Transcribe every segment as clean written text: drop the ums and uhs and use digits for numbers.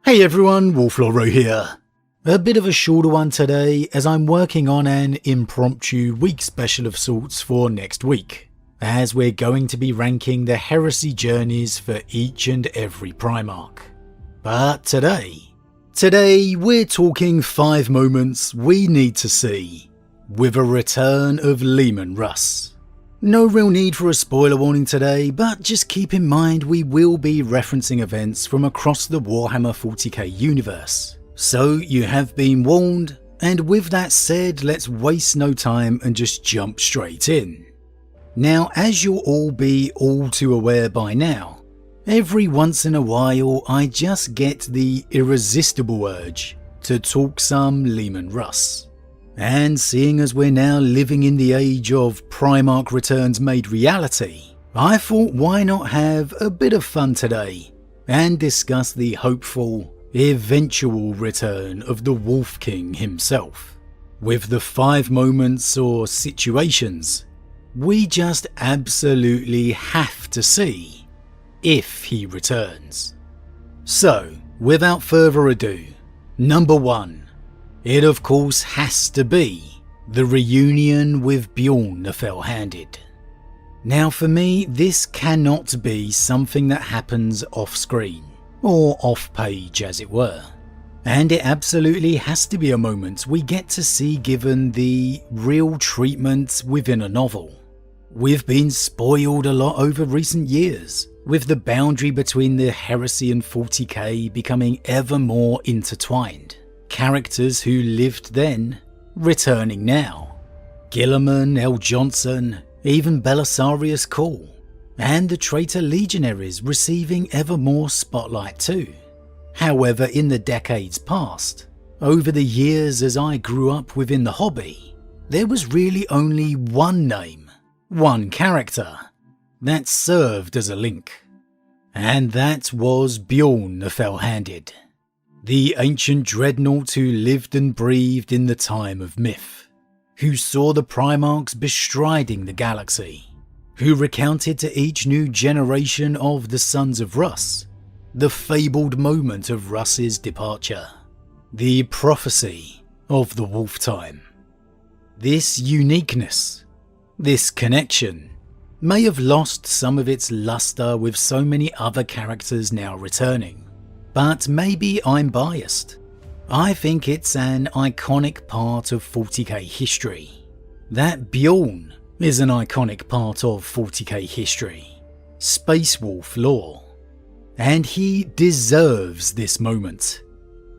Hey everyone, Wolf Lord Rho here. A bit of a shorter one today as I'm working on an impromptu week special of sorts for next week, as we're going to be ranking the heresy journeys for each and every Primarch. But today we're talking 5 moments we need to see with a return of Leman Russ. No real need for a spoiler warning today, but just keep in mind we will be referencing events from across the Warhammer 40k universe. So you have been warned, and with that said, let's waste no time and just jump straight in. Now, as you'll all be all too aware by now, every once in a while I just get the irresistible urge to talk some Leman Russ. And seeing as we're now living in the age of Primarch returns made reality, I thought why not have a bit of fun today and discuss the hopeful, eventual return of the Wolf King himself, with the 5 moments or situations we just absolutely have to see if he returns. So, without further ado, number 1. It of course has to be the reunion with Bjorn the Fell-Handed. Now for me, this cannot be something that happens off screen, or off page as it were. And it absolutely has to be a moment we get to see given the real treatment within a novel. We've been spoiled a lot over recent years, with the boundary between the heresy and 40k becoming ever more intertwined. Characters who lived then, returning now. Guilliman, L. Johnson, even Belisarius Cawl, and the traitor legionaries receiving ever more spotlight too. However, in the decades past, over the years as I grew up within the hobby, there was really only one name, one character, that served as a link. And that was Bjorn the Fell-Handed. The ancient dreadnought who lived and breathed in the time of myth, who saw the Primarchs bestriding the galaxy, who recounted to each new generation of the Sons of Russ the fabled moment of Russ's departure, the prophecy of the Wolf Time. This uniqueness, this connection, may have lost some of its luster with so many other characters now returning. But maybe I'm biased. I think it's an iconic part of 40k history. That Bjorn is an iconic part of 40k history, Space Wolf lore, and he deserves this moment,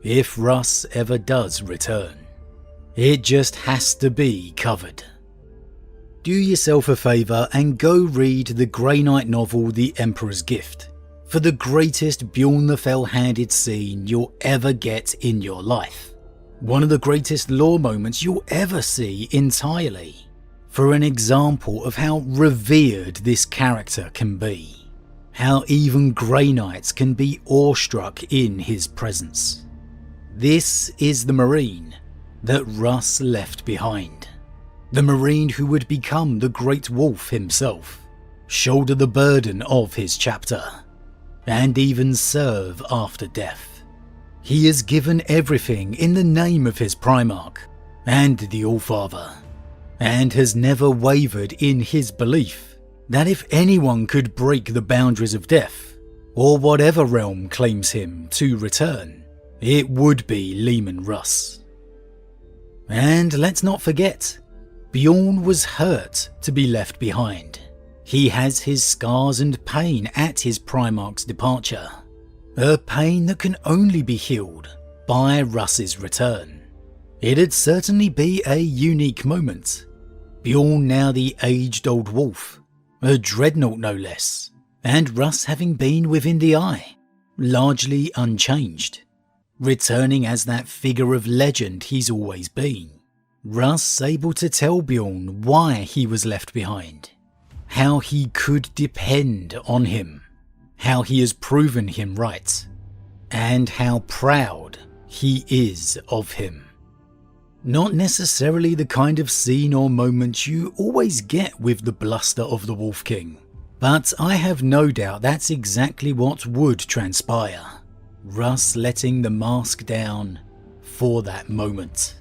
if Russ ever does return. It just has to be covered. Do yourself a favour and go read the Grey Knight novel The Emperor's Gift, for the greatest Bjorn the Fell-Handed scene you'll ever get in your life. One of the greatest lore moments you'll ever see entirely, for an example of how revered this character can be. How even Grey Knights can be awestruck in his presence. This is the Marine that Russ left behind. The Marine who would become the Great Wolf himself, shoulder the burden of his chapter, and even serve after death. He has given everything in the name of his Primarch and the Allfather, and has never wavered in his belief that if anyone could break the boundaries of death, or whatever realm claims him to return, it would be Leman Russ. And let's not forget, Bjorn was hurt to be left behind. He has his scars and pain at his Primarch's departure, a pain that can only be healed by Russ's return. It'd certainly be a unique moment. Bjorn now the aged-old wolf, a dreadnought no less, and Russ having been within the eye, largely unchanged, returning as that figure of legend he's always been. Russ able to tell Bjorn why he was left behind, how he could depend on him, how he has proven him right, and how proud he is of him. Not necessarily the kind of scene or moment you always get with the bluster of the Wolf King, but I have no doubt that's exactly what would transpire. Russ letting the mask down for that moment,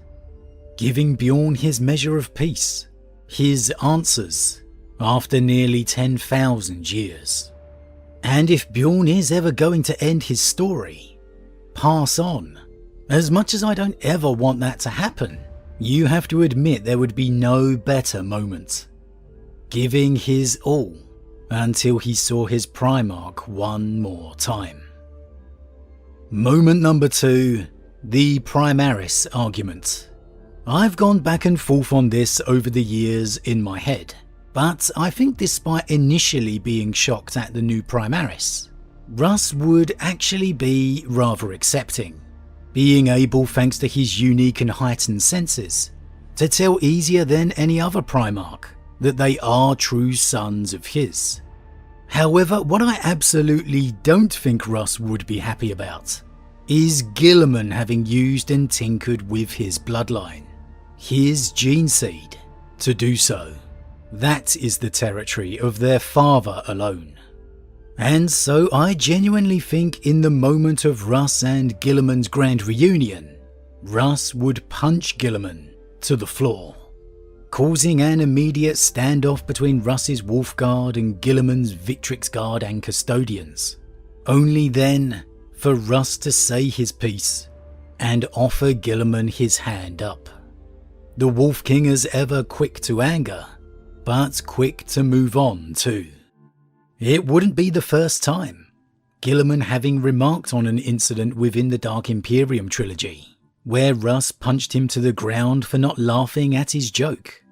giving Bjorn his measure of peace, his answers after nearly 10,000 years. And if Bjorn is ever going to end his story, pass on, as much as I don't ever want that to happen, you have to admit there would be no better moment. Giving his all until he saw his Primarch one more time. Moment number 2, the Primaris argument. I've gone back and forth on this over the years in my head, but I think despite initially being shocked at the new Primaris, Russ would actually be rather accepting, being able, thanks to his unique and heightened senses, to tell easier than any other Primarch that they are true sons of his. However, what I absolutely don't think Russ would be happy about is Guilliman having used and tinkered with his bloodline, his gene seed, to do so. That is the territory of their father alone. And so I genuinely think in the moment of Russ and Guilliman's grand reunion, Russ would punch Guilliman to the floor, causing an immediate standoff between Russ's Wolf Guard and Guilliman's Victrix Guard and Custodians, only then for Russ to say his piece and offer Guilliman his hand up. The Wolf King is ever quick to anger, but quick to move on too. It wouldn't be the first time, Guilliman having remarked on an incident within the Dark Imperium trilogy, where Russ punched him to the ground for not laughing at his joke.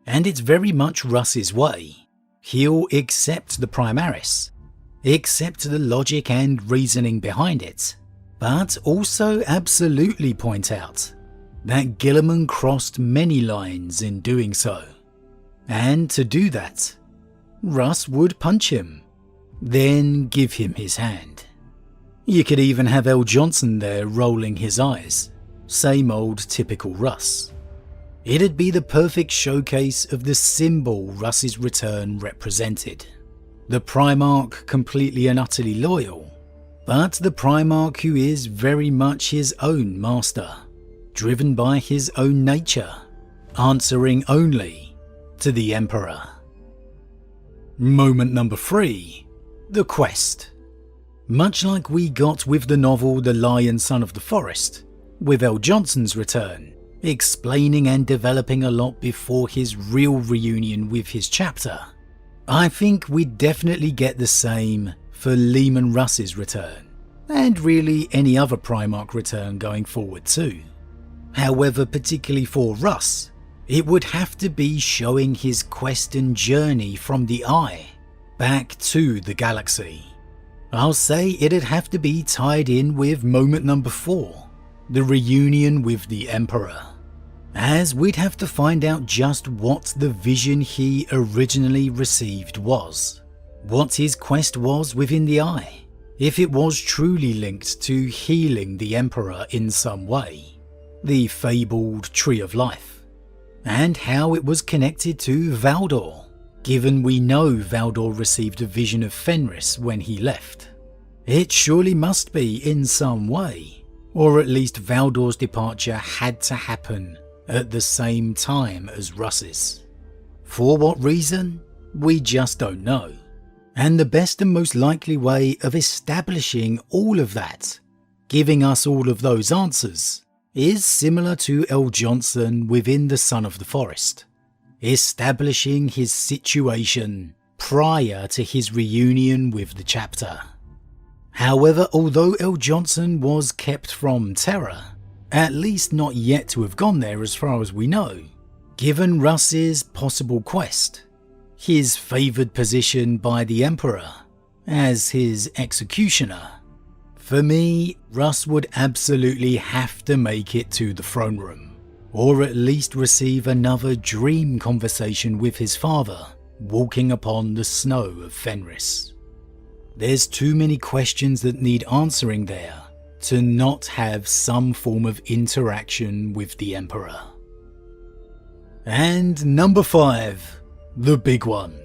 And it's very much Russ's way. He'll accept the Primaris, accept the logic and reasoning behind it, but also absolutely point out that Guilliman crossed many lines in doing so. And to do that, Russ would punch him, then give him his hand. You could even have L. Johnson there rolling his eyes, same old typical Russ. It'd be the perfect showcase of the symbol Russ's return represented. The Primarch completely and utterly loyal, but the Primarch who is very much his own master, driven by his own nature, answering only to the Emperor. Moment number 3, the quest. Much like we got with the novel The Lion Son of the Forest, with L. Johnson's return, explaining and developing a lot before his real reunion with his chapter, I think we'd definitely get the same for Leman Russ's return, and really any other Primarch return going forward too. However, particularly for Russ, it would have to be showing his quest and journey from the Eye back to the galaxy. I'll say it'd have to be tied in with moment number 4, the reunion with the Emperor, as we'd have to find out just what the vision he originally received was, what his quest was within the Eye, if it was truly linked to healing the Emperor in some way, the fabled Tree of Life, and how it was connected to Valdor, given we know Valdor received a vision of Fenris when he left. It surely must be in some way, or at least Valdor's departure had to happen at the same time as Russ's. For what reason? We just don't know. And the best and most likely way of establishing all of that, giving us all of those answers, is similar to L. Johnson within The Son of the Forest, establishing his situation prior to his reunion with the chapter. However, although L. Johnson was kept from Terra, at least not yet to have gone there as far as we know, given Russ's possible quest, his favoured position by the Emperor as his executioner, for me, Russ would absolutely have to make it to the throne room, or at least receive another dream conversation with his father walking upon the snow of Fenris. There's too many questions that need answering there to not have some form of interaction with the Emperor. And number 5, the big one,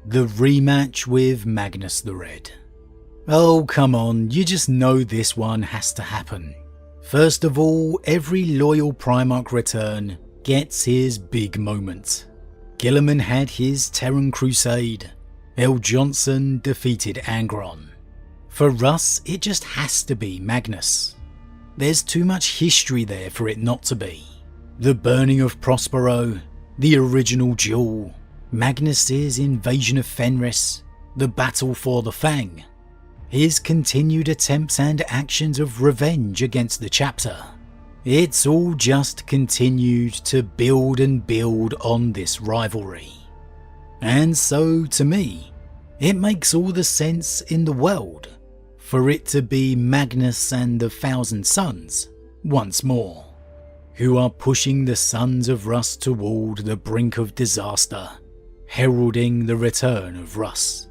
the rematch with Magnus the Red. Oh come on, you just know this one has to happen. First of all, every loyal Primarch return gets his big moment. Guilliman had his Terran Crusade. L. Johnson defeated Angron. For Russ, it just has to be Magnus. There's too much history there for it not to be. The burning of Prospero, the original duel, Magnus's invasion of Fenris, the battle for the Fang, his continued attempts and actions of revenge against the chapter. It's all just continued to build and build on this rivalry. And so, to me, it makes all the sense in the world for it to be Magnus and the Thousand Sons once more, who are pushing the Sons of Russ toward the brink of disaster, heralding the return of Russ.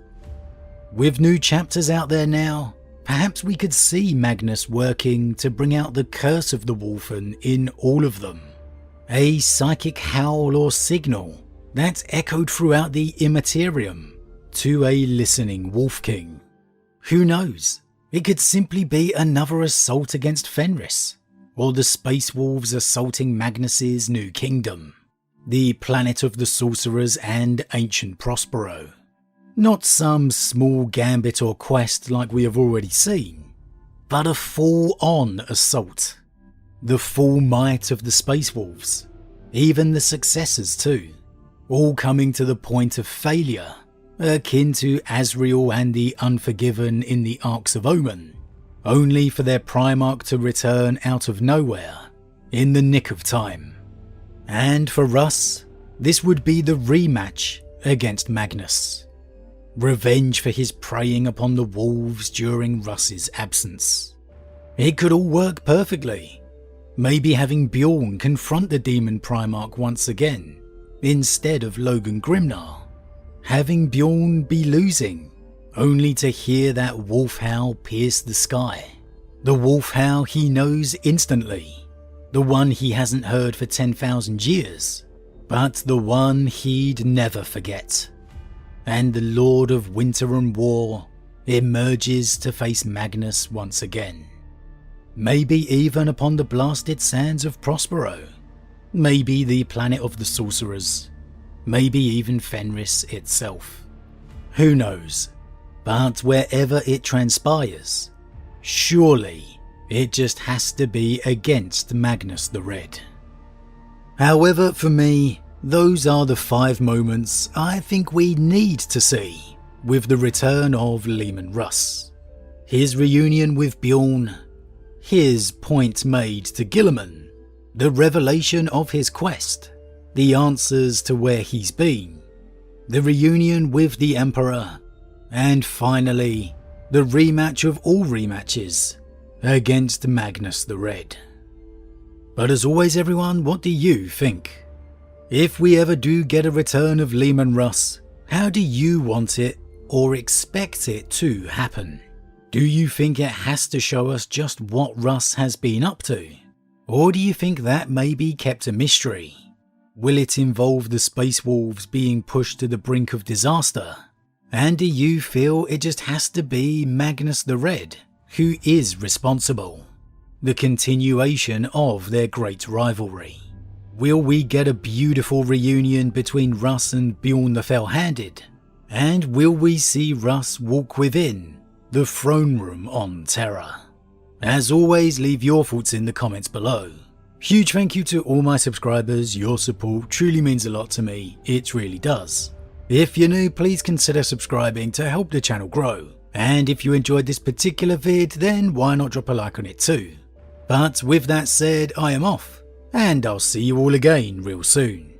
With new chapters out there now, perhaps we could see Magnus working to bring out the curse of the Wolfen in all of them. A psychic howl or signal that's echoed throughout the Immaterium to a listening Wolf King. Who knows? It could simply be another assault against Fenris, or the Space Wolves assaulting Magnus's new kingdom, the planet of the sorcerers and ancient Prospero. Not some small gambit or quest like we have already seen, but a full-on assault. The full might of the Space Wolves, even the successors too, all coming to the point of failure, akin to Azrael and the Unforgiven in the Arcs of Omen, only for their Primarch to return out of nowhere, in the nick of time. And for Russ, this would be the rematch against Magnus. Revenge for his preying upon the wolves during Russ's absence. It could all work perfectly. Maybe having Bjorn confront the Demon Primarch once again, instead of Logan Grimnar. Having Bjorn be losing, only to hear that wolf howl pierce the sky. The wolf howl he knows instantly. The one he hasn't heard for 10,000 years, but the one he'd never forget. And the Lord of Winter and War emerges to face Magnus once again. Maybe even upon the blasted sands of Prospero. Maybe the planet of the sorcerers. Maybe even Fenris itself. Who knows? But wherever it transpires, surely it just has to be against Magnus the Red. However, for me, those are the 5 moments I think we need to see with the return of Leman Russ. His reunion with Bjorn, his point made to Guilliman, the revelation of his quest, the answers to where he's been, the reunion with the Emperor, and finally, the rematch of all rematches against Magnus the Red. But as always everyone, what do you think? If we ever do get a return of Leman Russ, how do you want it or expect it to happen? Do you think it has to show us just what Russ has been up to? Or do you think that may be kept a mystery? Will it involve the Space Wolves being pushed to the brink of disaster? And do you feel it just has to be Magnus the Red who is responsible? The continuation of their great rivalry. Will we get a beautiful reunion between Russ and Bjorn the Fell-Handed? And will we see Russ walk within the throne room on Terra? As always, leave your thoughts in the comments below. Huge thank you to all my subscribers, your support truly means a lot to me, it really does. If you're new, please consider subscribing to help the channel grow. And if you enjoyed this particular vid, then why not drop a like on it too. But with that said, I am off, and I'll see you all again real soon.